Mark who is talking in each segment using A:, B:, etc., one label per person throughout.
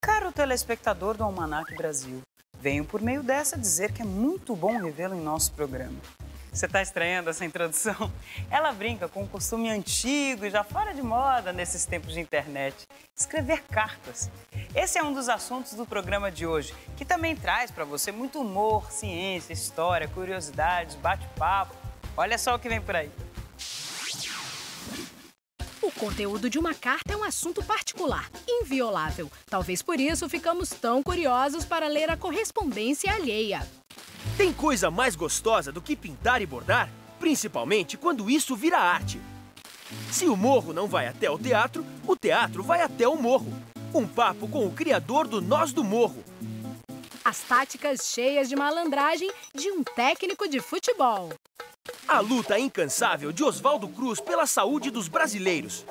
A: Caro telespectador do Almanac Brasil, venho por meio dessa dizer que é muito bom revê-lo em nosso programa. Você está estranhando essa introdução? Ela brinca com um costume antigo e já fora de moda nesses tempos de internet: escrever cartas. Esse é um dos assuntos do programa de hoje, que também traz para você muito humor, ciência, história, curiosidades, bate-papo. Olha só o que vem por aí.
B: O conteúdo de uma carta é um assunto particular, inviolável. Talvez por isso ficamos tão curiosos para ler a correspondência alheia.
C: Tem coisa mais gostosa do que pintar e bordar? Principalmente quando isso vira arte. Se o morro não vai até o teatro vai até o morro. Um papo com o criador do Nós do Morro.
B: As táticas cheias de malandragem de um técnico de futebol.
C: A luta incansável de Oswaldo Cruz pela saúde dos brasileiros.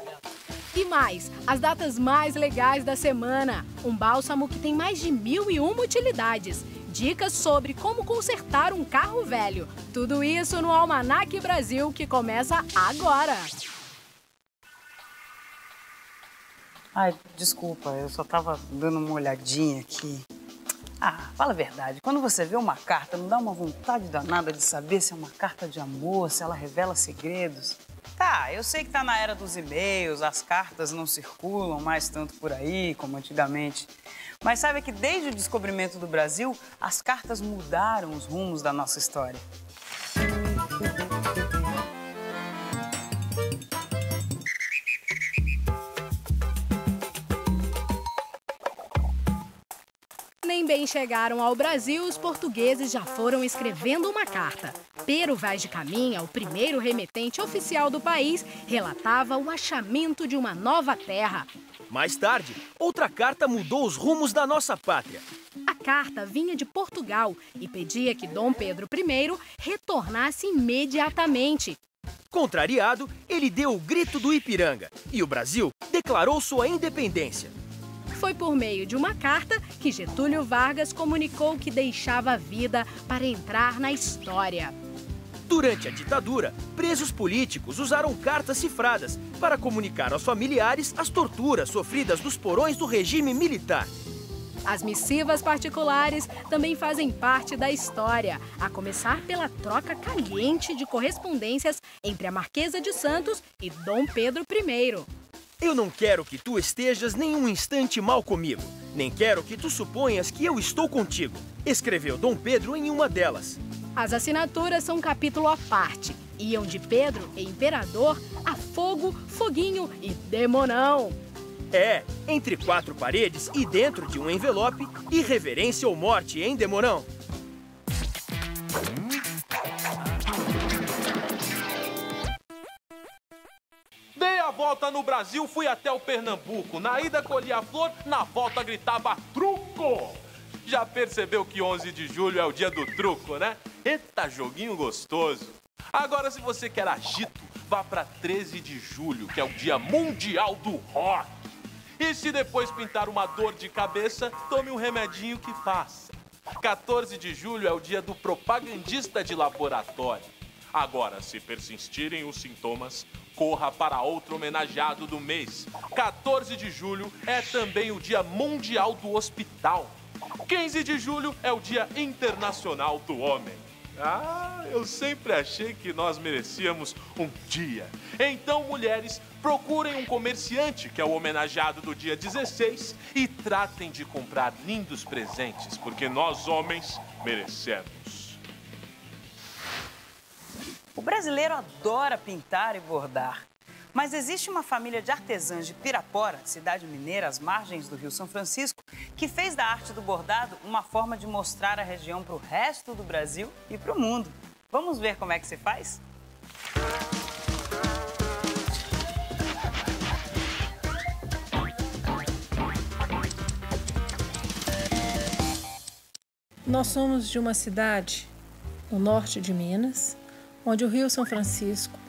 B: E mais, as datas mais legais da semana. Um bálsamo que tem mais de 1001 utilidades. Dicas sobre como consertar um carro velho. Tudo isso no Almanac Brasil, que começa agora.
A: Ai, desculpa, eu só tava dando uma olhadinha aqui. Ah, fala a verdade, quando você vê uma carta, não dá uma vontade danada de saber se é uma carta de amor, se ela revela segredos? Tá, eu sei que tá na era dos e-mails, as cartas não circulam mais tanto por aí como antigamente. Mas sabe que desde o descobrimento do Brasil, as cartas mudaram os rumos da nossa história.
B: Nem bem chegaram ao Brasil, os portugueses já foram escrevendo uma carta. Pero Vaz de Caminha, o primeiro remetente oficial do país, relatava o achamento de uma nova terra.
C: Mais tarde, outra carta mudou os rumos da nossa pátria.
B: A carta vinha de Portugal e pedia que Dom Pedro I retornasse imediatamente.
C: Contrariado, ele deu o grito do Ipiranga e o Brasil declarou sua independência.
B: Foi por meio de uma carta que Getúlio Vargas comunicou que deixava a vida para entrar na história.
C: Durante a ditadura, presos políticos usaram cartas cifradas para comunicar aos familiares as torturas sofridas nos porões do regime militar.
B: As missivas particulares também fazem parte da história, a começar pela troca caliente de correspondências entre a Marquesa de Santos e Dom Pedro I.
C: Eu não quero que tu estejas nem um instante mal comigo, nem quero que tu suponhas que eu estou contigo, escreveu Dom Pedro em uma delas.
B: As assinaturas são um capítulo à parte. Iam de Pedro e Imperador a Fogo, Foguinho e Demonão.
C: É, entre quatro paredes e dentro de um envelope, irreverência ou morte, hein, Demonão?
D: Dei a volta no Brasil, fui até o Pernambuco. Na ida colhi a flor, na volta gritava truco! Já percebeu que 11 de julho é o dia do truco, né? Eita, joguinho gostoso! Agora, se você quer agito, vá para 13 de julho, que é o dia mundial do rock. E se depois pintar uma dor de cabeça, tome um remedinho que faça. 14 de julho é o dia do propagandista de laboratório. Agora, se persistirem os sintomas, corra para outro homenageado do mês. 14 de julho é também o dia mundial do hospital. 15 de julho é o Dia Internacional do Homem. Ah, eu sempre achei que nós merecíamos um dia. Então, mulheres, procurem um comerciante, que é o homenageado do dia 16, e tratem de comprar lindos presentes, porque nós, homens, merecemos.
A: O brasileiro adora pintar e bordar. Mas existe uma família de artesãs de Pirapora, cidade mineira às margens do Rio São Francisco, que fez da arte do bordado uma forma de mostrar a região para o resto do Brasil e para o mundo. Vamos ver como é que se faz?
E: Nós somos de uma cidade no norte de Minas, onde o Rio São Francisco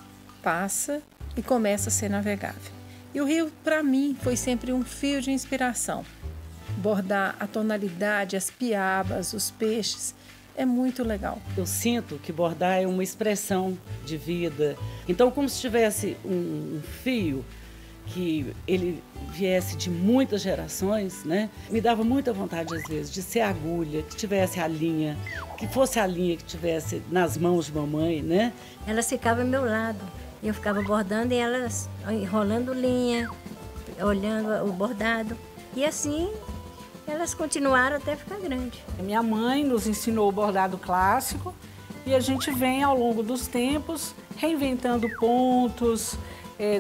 E: passa e começa a ser navegável. E o rio, para mim, foi sempre um fio de inspiração. Bordar a tonalidade, as piabas, os peixes, é muito legal.
F: Eu sinto que bordar é uma expressão de vida. Então, como se tivesse um fio que ele viesse de muitas gerações, né? Me dava muita vontade, às vezes, de ser agulha, que tivesse a linha, que fosse a linha que tivesse nas mãos de mamãe, né?
G: Elas ficavam ao meu lado. Eu ficava bordando e elas enrolando linha, olhando o bordado. E assim, elas continuaram até ficar grande.
H: Minha mãe nos ensinou o bordado clássico e a gente vem, ao longo dos tempos, reinventando pontos,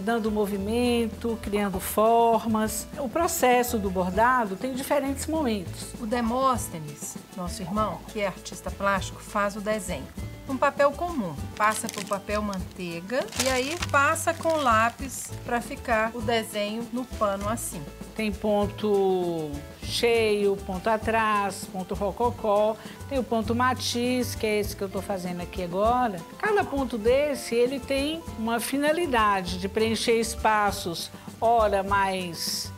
H: dando movimento, criando formas. O processo do bordado tem diferentes momentos.
E: O Demóstenes, nosso irmão, que é artista plástico, faz o desenho. Um papel comum, passa por papel manteiga e aí passa com lápis para ficar o desenho no pano assim.
H: Tem ponto cheio, ponto atrás, ponto rococó, tem o ponto matiz, que é esse que eu estou fazendo aqui agora. Cada ponto desse, ele tem uma finalidade de preencher espaços, ora mais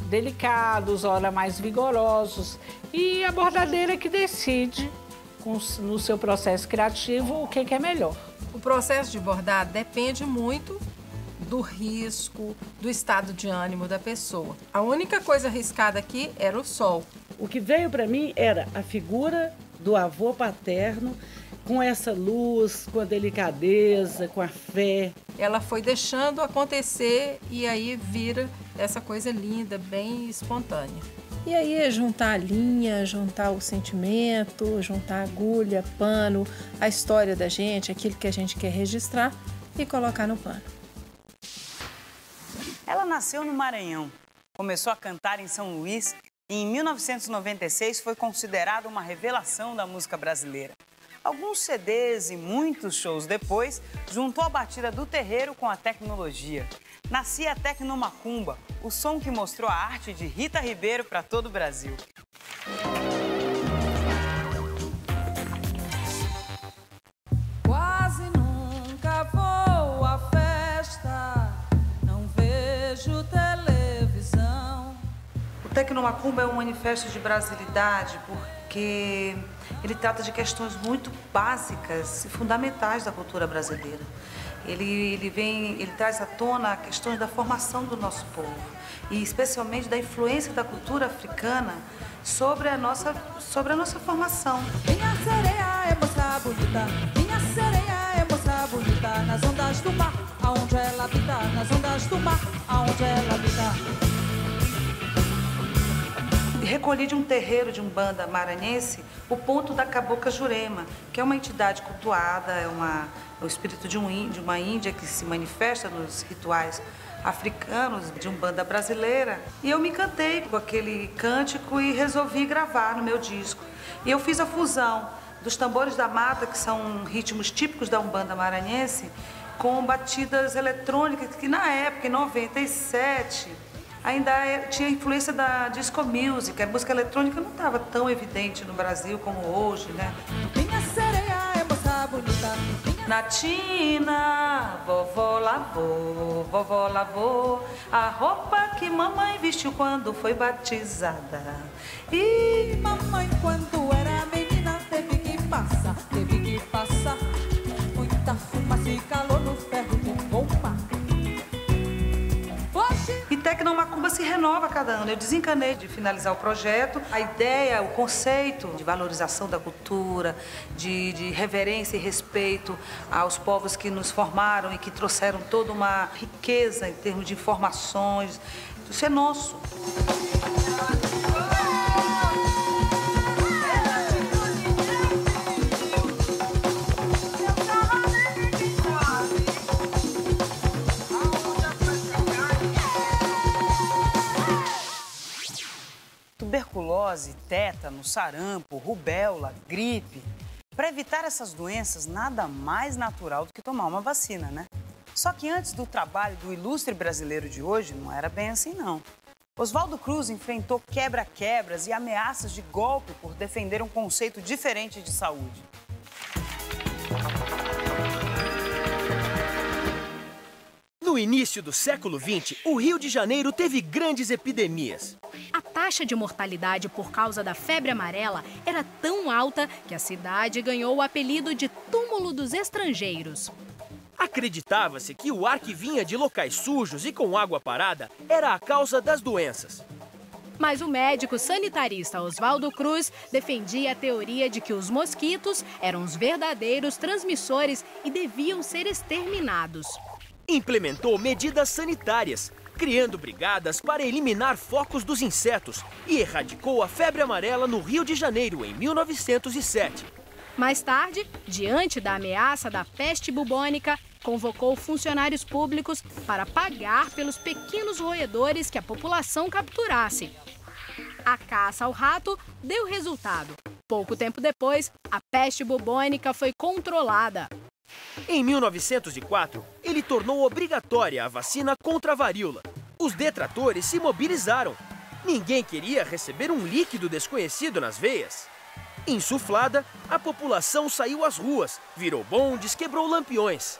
H: delicados, ora mais vigorosos, e a bordadeira que decide no seu processo criativo o que é melhor.
E: O processo de bordado depende muito do risco, do estado de ânimo da pessoa. A única coisa arriscada aqui era o sol.
F: O que veio para mim era a figura do avô paterno, com essa luz, com a delicadeza, com a fé.
E: Ela foi deixando acontecer e aí vira essa coisa linda, bem espontânea. E aí é juntar a linha, juntar o sentimento, juntar a agulha, pano, a história da gente, aquilo que a gente quer registrar e colocar no pano.
A: Ela nasceu no Maranhão, começou a cantar em São Luís e em 1996 foi considerada uma revelação da música brasileira. Alguns CDs e muitos shows depois, juntou a batida do terreiro com a tecnologia. Nascia a Tecnomacumba, o som que mostrou a arte de Rita Ribeiro para todo o Brasil.
I: Quase nunca vou à festa, não vejo televisão.
J: O Tecnomacumba é um manifesto de brasilidade porque ele trata de questões muito básicas e fundamentais da cultura brasileira. Ele traz à tona questões da formação do nosso povo e especialmente da influência da cultura africana sobre a nossa formação.
I: Minha sereia é moça bonita, minha sereia é moça bonita, nas ondas do mar, aonde ela habita, nas ondas do mar, aonde ela habita.
J: Recolhi de um terreiro de umbanda maranhense o ponto da Cabocla Jurema, que é uma entidade cultuada, é o espírito de uma índia que se manifesta nos rituais africanos de umbanda brasileira. E eu me encantei com aquele cântico e resolvi gravar no meu disco. E eu fiz a fusão dos tambores da mata, que são ritmos típicos da umbanda maranhense, com batidas eletrônicas que na época, em 97... ainda tinha influência da disco music. A música eletrônica não estava tão evidente no Brasil como hoje, né?
I: Minha sereia é moça bonita.
J: Na Tina, vovó lavou a roupa que mamãe vestiu quando foi batizada.
I: E mamãe, quando era menina, teve que passar muita fumaça e calor no ferro de bomba.
J: E Tecnomacumba se renova a cada ano. Eu desencanei de finalizar o projeto. A ideia, o conceito de valorização da cultura, de reverência e respeito aos povos que nos formaram e que trouxeram toda uma riqueza em termos de informações. Isso é nosso.
A: Tuberculose, tétano, sarampo, rubéola, gripe. Para evitar essas doenças, nada mais natural do que tomar uma vacina, né? Só que antes do trabalho do ilustre brasileiro de hoje, não era bem assim, não. Oswaldo Cruz enfrentou quebra-quebras e ameaças de golpe por defender um conceito diferente de saúde.
C: No início do século XX, o Rio de Janeiro teve grandes epidemias.
B: A taxa taxa de mortalidade por causa da febre amarela era tão alta que a cidade ganhou o apelido de Túmulo dos Estrangeiros.
C: Acreditava-se que o ar que vinha de locais sujos e com água parada era a causa das doenças.
B: Mas o médico sanitarista Oswaldo Cruz defendia a teoria de que os mosquitos eram os verdadeiros transmissores e deviam ser exterminados.
C: Implementou medidas sanitárias, criando brigadas para eliminar focos dos insetos e erradicou a febre amarela no Rio de Janeiro em 1907.
B: Mais tarde, diante da ameaça da peste bubônica, convocou funcionários públicos para pagar pelos pequenos roedores que a população capturasse. A caça ao rato deu resultado. Pouco tempo depois, a peste bubônica foi controlada.
C: Em 1904, ele tornou obrigatória a vacina contra a varíola. Os detratores se mobilizaram. Ninguém queria receber um líquido desconhecido nas veias. Insuflada, a população saiu às ruas, virou bondes, quebrou lampiões.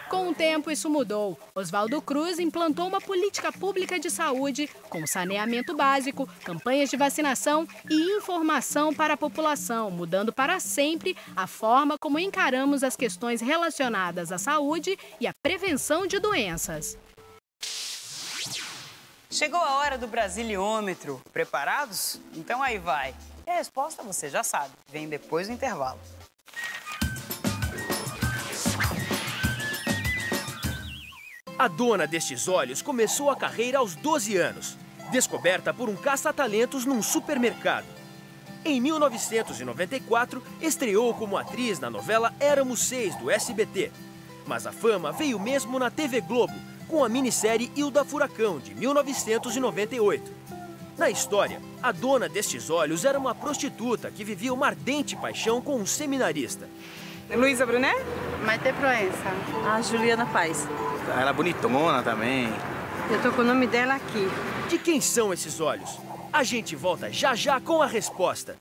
B: Com o tempo, isso mudou. Oswaldo Cruz implantou uma política pública de saúde com saneamento básico, campanhas de vacinação e informação para a população, mudando para sempre a forma como encaramos as questões relacionadas à saúde e à prevenção de doenças.
A: Chegou a hora do Brasiliômetro. Preparados? Então aí vai. E a resposta você já sabe. Vem depois do intervalo.
C: A dona destes olhos começou a carreira aos 12 anos, descoberta por um caça-talentos num supermercado. Em 1994, estreou como atriz na novela Éramos 6, do SBT. Mas a fama veio mesmo na TV Globo, com a minissérie Hilda Furacão, de 1998. Na história, a dona destes olhos era uma prostituta que vivia uma ardente paixão com um seminarista.
A: Luísa Brunet?
K: Maite Proença.
L: A Juliana Paz.
M: Ela é bonitona também.
K: Eu tô com o nome dela aqui.
C: De quem são esses olhos? A gente volta já já com a resposta.